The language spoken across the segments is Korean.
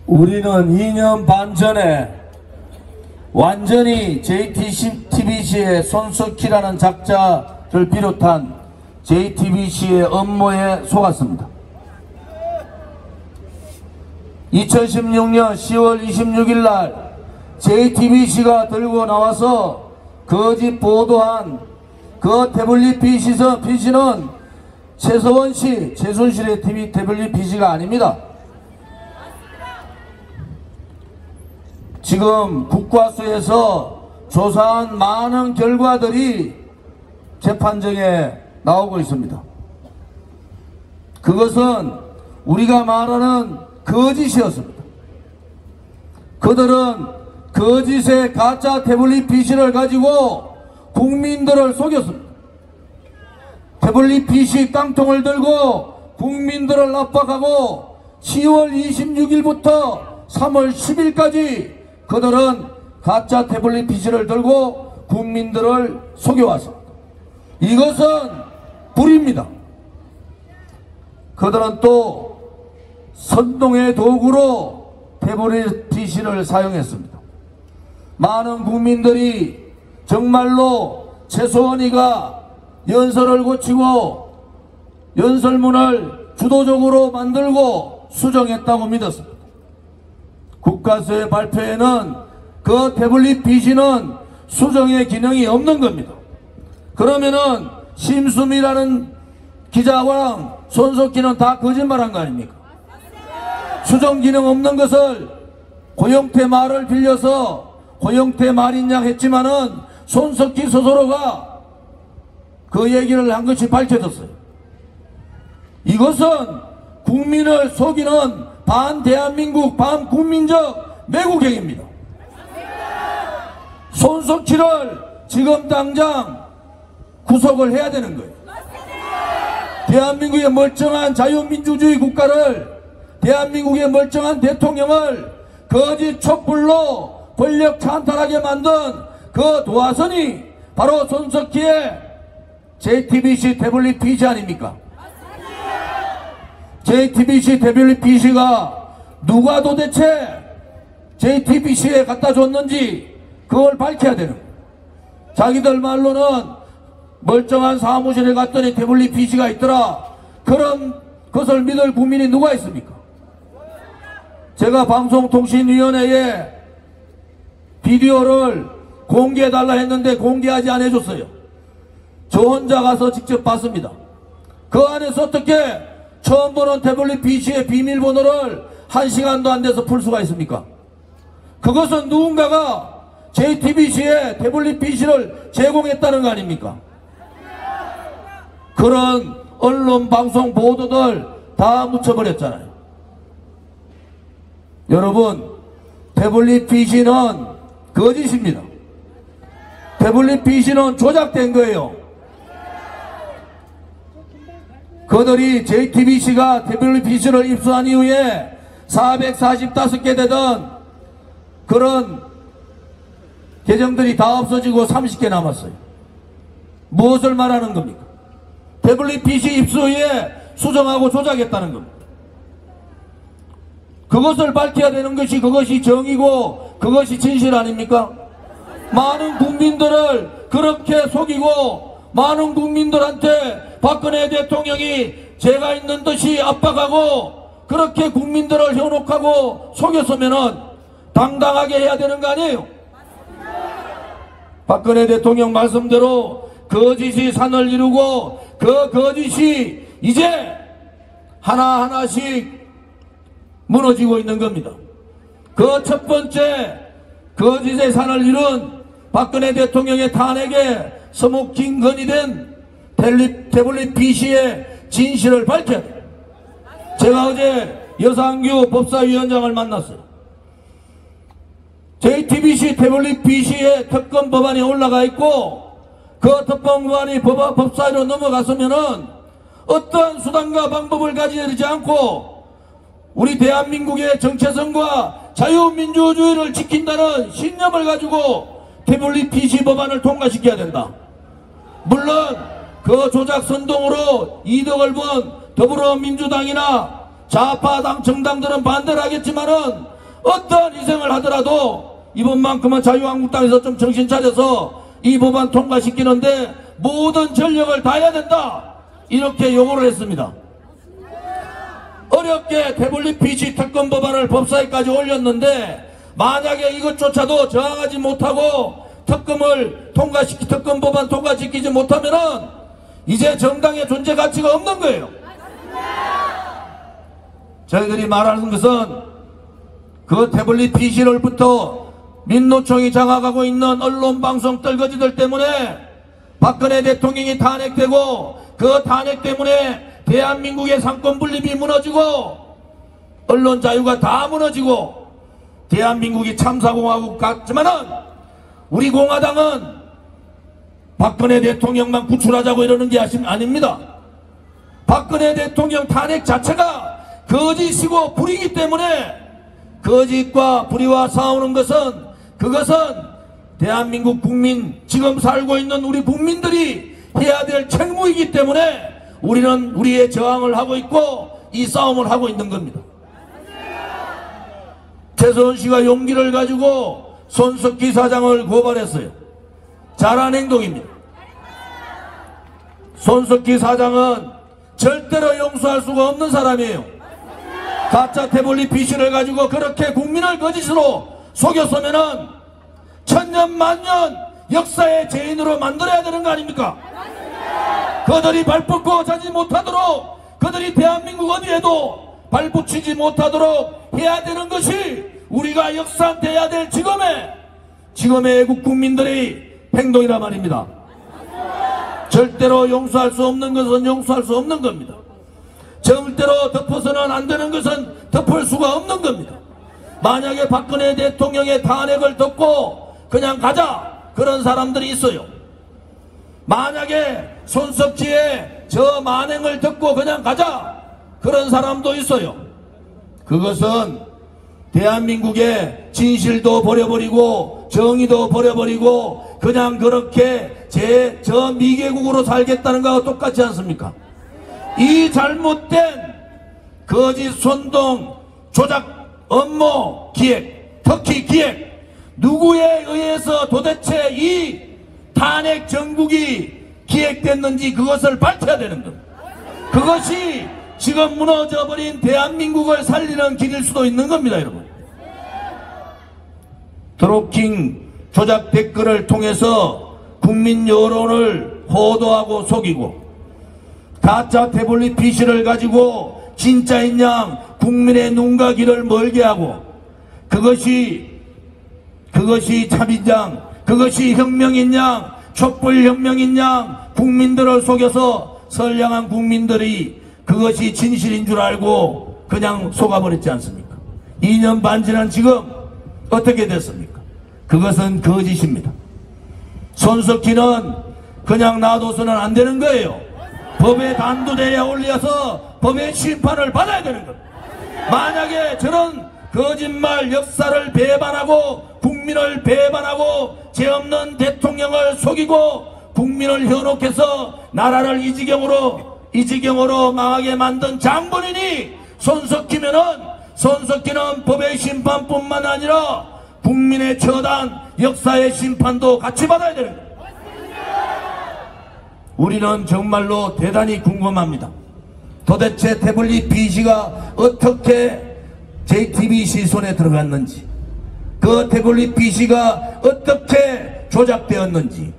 우리는 2년 반 전에 완전히 JTBC의 손석희라는 작자를 비롯한 JTBC의 업무에 속았습니다. 2016년 10월 26일 날 JTBC가 들고 나와서 거짓 보도한 그 태블릿 PC는 최서원씨, 최순실의 태블릿 PC가 아닙니다. 지금 국과수에서 조사한 많은 결과들이 재판정에 나오고 있습니다. 그것은 우리가 말하는 거짓이었습니다. 그들은 거짓의 가짜 태블릿 PC를 가지고 국민들을 속였습니다. 태블릿 PC 깡통을 들고 국민들을 압박하고 10월 26일부터 3월 10일까지 그들은 가짜 태블릿 PC를 들고 국민들을 속여왔습니다. 이것은 불입니다. 그들은 또 선동의 도구로 태블릿 PC를 사용했습니다. 많은 국민들이 정말로 최소원이가 연설을 고치고 연설문을 주도적으로 만들고 수정했다고 믿었습니다. 국가수의 발표에는 그 태블릿 PC는 수정의 기능이 없는 겁니다. 그러면은 심수미라는 기자와 손석희는 다 거짓말한 거 아닙니까? 수정 기능 없는 것을 고영태 말을 빌려서 고영태 말이냐 했지만은 손석희 스스로가 그 얘기를 한 것이 밝혀졌어요. 이것은 국민을 속이는 반대한민국 반국민적 매국행입니다. 손석희를 지금 당장 구속을 해야 되는 거예요. 대한민국의 멀쩡한 자유민주주의 국가를, 대한민국의 멀쩡한 대통령을 거짓 촛불로 권력 찬탈하게 만든 그 도화선이 바로 손석희의 JTBC 태블릿 PC 아닙니까? JTBC 태블릿 PC가 누가 도대체 JTBC에 갖다 줬는지 그걸 밝혀야 되는 거예요. 자기들 말로는 멀쩡한 사무실에 갔더니 태블릿 PC가 있더라. 그런 것을 믿을 국민이 누가 있습니까? 제가 방송통신위원회에 비디오를 공개해달라 했는데 공개하지 않아줬어요. 저 혼자 가서 직접 봤습니다. 그 안에서 어떻게 처음 보는 태블릿 PC의 비밀번호를 1시간도 안 돼서 풀 수가 있습니까? 그것은 누군가가 JTBC에 태블릿 PC를 제공했다는 거 아닙니까? 그런 언론 방송 보도들 다 묻혀버렸잖아요. 여러분, 태블릿 PC는 거짓입니다. 태블릿 PC는 조작된 거예요. 그들이 JTBC가 태블릿 PC를 입수한 이후에 445개 되던 그런 계정들이 다 없어지고 30개 남았어요. 무엇을 말하는 겁니까? 태블릿 PC 입수 후에 수정하고 조작했다는 겁니다. 그것을 밝혀야 되는 것이 그것이 정의고 그것이 진실 아닙니까? 많은 국민들을 그렇게 속이고 많은 국민들한테 박근혜 대통령이 제가 있는 듯이 압박하고 그렇게 국민들을 현혹하고 속였으면은 당당하게 해야 되는 거 아니에요? 박근혜 대통령 말씀대로 거짓이 산을 이루고 그 거짓이 이제 하나하나씩 무너지고 있는 겁니다. 그 첫 번째 거짓의 산을 이룬 박근혜 대통령의 탄핵에 서목긴건이 된 태블릿 PC의 진실을 밝혀야 돼요. 제가 어제 여상규 법사위원장을 만났어요. JTBC 태블릿 PC의 특검 법안이 올라가 있고 그 특검 법안이 법사위로 넘어갔으면은 어떠한 수단과 방법을 가지지 않고 우리 대한민국의 정체성과 자유민주주의를 지킨다는 신념을 가지고 태블릿 PC 법안을 통과시켜야 된다. 물론 그 조작 선동으로 이득을 본 더불어민주당이나 좌파 정당들은 반대를 하겠지만은 어떠한 희생을 하더라도 이번만큼은 자유한국당에서 좀 정신 차려서 이 법안 통과시키는데 모든 전력을 다해야 된다, 이렇게 요구를 했습니다. 어렵게 태블릿 PC 특검 법안을 법사위까지 올렸는데 만약에 이것조차도 저항하지 못하고 특검 법안 통과시키지 못하면은 이제 정당의 존재 가치가 없는 거예요. 저희들이 말하는 것은 그 태블릿 PC를부터 민노총이 장악하고 있는 언론방송 떨거지들 때문에 박근혜 대통령이 탄핵되고 그 탄핵 때문에 대한민국의 상권 분립이 무너지고 언론 자유가 다 무너지고 대한민국이 참사공화국 같지만은 우리 공화당은 박근혜 대통령만 구출하자고 이러는 게 아닙니다. 박근혜 대통령 탄핵 자체가 거짓이고 불이기 때문에 거짓과 불의와 싸우는 것은 그것은 대한민국 국민, 지금 살고 있는 우리 국민들이 해야 될 책무이기 때문에 우리는 우리의 저항을 하고 있고 이 싸움을 하고 있는 겁니다. 최소원 씨가 용기를 가지고 손석희 사장을 고발했어요. 잘한 행동입니다. 손석희 사장은 절대로 용서할 수가 없는 사람이에요. 가짜 태블릿 PC를 가지고 그렇게 국민을 거짓으로 속였으면은 천년만년 역사의 죄인으로 만들어야 되는 거 아닙니까? 그들이 발뻗고 자지 못하도록, 그들이 대한민국 어디에도 발붙이지 못하도록 해야 되는 것이 우리가 역사한테 해야 될 지금의 애국 국민들의 행동이라 말입니다. 절대로 용서할 수 없는 것은 용서할 수 없는 겁니다. 절대로 덮어서는 안 되는 것은 덮을 수가 없는 겁니다. 만약에 박근혜 대통령의 탄핵을 덮고 그냥 가자, 그런 사람들이 있어요. 만약에 손석희의 저 만행을 듣고 그냥 가자, 그런 사람도 있어요. 그것은 대한민국의 진실도 버려버리고 정의도 버려버리고 그냥 그렇게 저 미개국으로 살겠다는 거하고 똑같지 않습니까? 이 잘못된 거짓 선동 조작 업무 기획, 특히 기획, 누구에 의해서 도대체 이 탄핵 정국이 기획됐는지 그것을 밝혀야 되는 겁니다. 그것이 지금 무너져버린 대한민국을 살리는 길일 수도 있는 겁니다, 여러분. 드루킹 조작 댓글을 통해서 국민 여론을 호도하고 속이고 가짜 태블릿 PC를 가지고 진짜인 양 국민의 눈과 귀를 멀게 하고 그것이 참인 양, 그것이 혁명인 양, 촛불혁명인 양 국민들을 속여서 선량한 국민들이 그것이 진실인 줄 알고 그냥 속아버렸지 않습니까? 2년 반 지난 지금 어떻게 됐습니까? 그것은 거짓입니다. 손석희는 그냥 놔둬서는 안 되는 거예요. 법의 단두대에 올려서 법의 심판을 받아야 되는 겁니다. 만약에 저런 거짓말 역사를 배반하고 국민을 배반하고 죄 없는 대통령을 속이고 국민을 현혹해서 나라를 이 지경으로 망하게 만든 장본인이 손석희는 법의 심판뿐만 아니라 국민의 처단 역사의 심판도 같이 받아야 되는 거예요. 우리는 정말로 대단히 궁금합니다. 도대체 태블릿 PC가 어떻게 JTBC 손에 들어갔는지, 그 태블릿 PC가 어떻게 조작되었는지,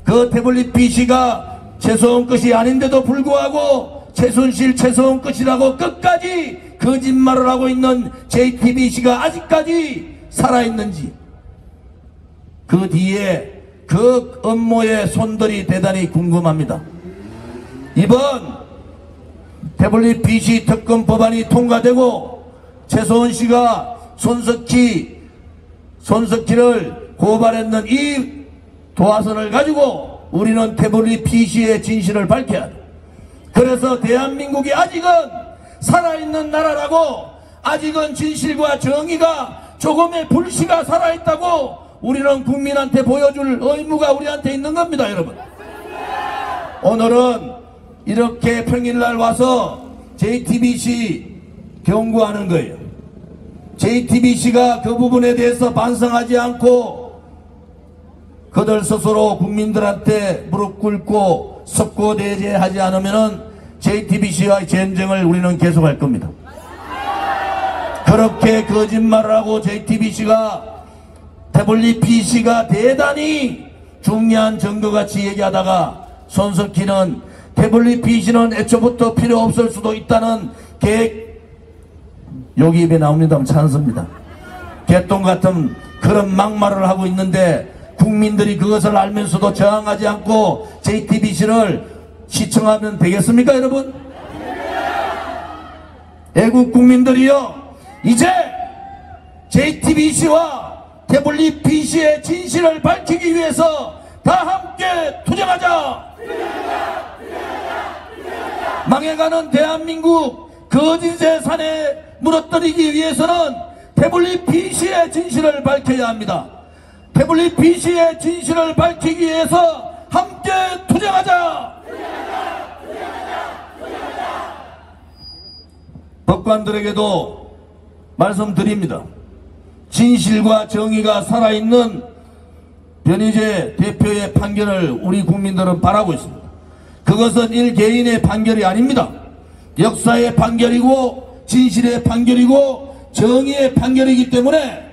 그 태블릿 PC가 최소한 것이 아닌데도 불구하고 최순실 것이라고 끝까지 거짓말을 하고 있는 JTBC가 아직까지 살아있는지, 그 뒤에 그 업무의 손들이 대단히 궁금합니다. 이번 태블릿 PC 특검 법안이 통과되고 최소원 씨가 손석희를 고발했는 이 도화선을 가지고 우리는 태블릿 PC의 진실을 밝혀야 돼. 그래서 대한민국이 아직은 살아있는 나라라고, 아직은 진실과 정의가 조금의 불씨가 살아있다고 우리는 국민한테 보여줄 의무가 우리한테 있는 겁니다, 여러분. 오늘은 이렇게 평일날 와서 JTBC 경고하는 거예요. JTBC가 그 부분에 대해서 반성하지 않고 그들 스스로 국민들한테 무릎 꿇고 석고대죄하지 않으면은 JTBC와의 전쟁을 우리는 계속할 겁니다. 그렇게 거짓말을 하고 JTBC가 태블릿 PC가 대단히 중요한 증거같이 얘기하다가 손석희는 태블릿 PC는 애초부터 필요 없을 수도 있다는 계획, 여기 입에 나옵니다면 찬스입니다. 개똥 같은 그런 막말을 하고 있는데 국민들이 그것을 알면서도 저항하지 않고 JTBC를 시청하면 되겠습니까, 여러분? 애국 국민들이요, 이제 JTBC와 태블릿 PC의 진실을 밝히기 위해서 다 함께 투쟁하자! 망해가는 대한민국 거짓의 산에 무너뜨리기 위해서는 태블릿 PC의 진실을 밝혀야 합니다. 태블릿 PC의 진실을 밝히기 위해서 함께 투쟁하자! 법관들에게도 말씀드립니다. 진실과 정의가 살아있는 변희재 대표의 판결을 우리 국민들은 바라고 있습니다. 그것은 일개인의 판결이 아닙니다. 역사의 판결이고 진실의 판결이고 정의의 판결이기 때문에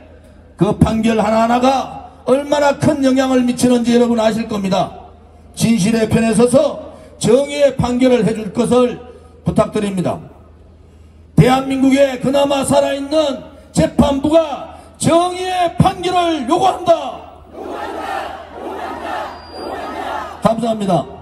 그 판결 하나하나가 얼마나 큰 영향을 미치는지 여러분 아실 겁니다. 진실의 편에 서서 정의의 판결을 해줄 것을 부탁드립니다. 대한민국에 그나마 살아있는 재판부가 정의의 판결을 요구한다. 감사합니다.